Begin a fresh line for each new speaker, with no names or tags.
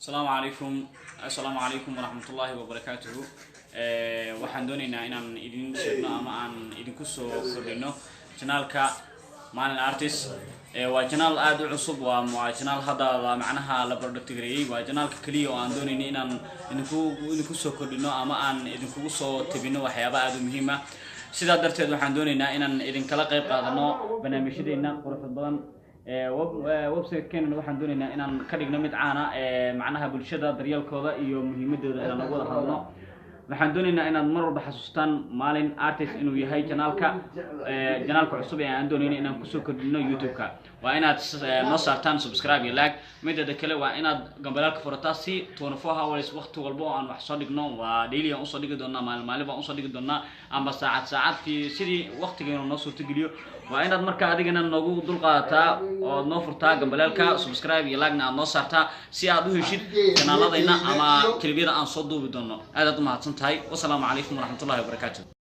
السلام عليكم ورحمة الله وبركاته. waxaan doonaynaa inaan idin sheegno ama aan idin ku soo kordhino channelka Maalin artist waa channel aad u cusub waa channel hadda macnaha la bardhigay waa channelka kaliya oo aan doonaynaa inaan idinku soo kordhino ama aan idinku soo tabino waxyaabo aad u muhiim ah sidaa darteed waxaan doonaynaa inaan idin kala qayb qaadano barnaamijyadeena quruxda badan website keenana waxaan doonaynaa inaan ka dhigno mid caana macnaha bulshada daryeelkooda iyo muhiimadooda inaan ugu wada hadalno waxaan doonaynaa inaad mar walba xasuustaan Maalin artist inuu yahay channelka cusub ee aan doonaynaa inaan ku soo kordhino YouTube-ka waa inaad noo saartaan subscribe iyo like midda kale waa inaad gambalaalka furataa si 24 hours waqti walba oo aan wax soo dhigno waa daily aan u soo dhigi doonaa maalin baan u soo dhigi doonaa amba saacad sidii waqtigeena noo soo tagiliyo waa inaad marka adigana noogu dulqaadataa oo noo furtaa gambalaalka subscribe iyo like na aad noo saartaa si aad u heshid kanaaladayna ama kilibiyada aan soo duubi doono aad u mahadsantahay wassalaamu calaykum waraxmatullaahi wabarakaatuh.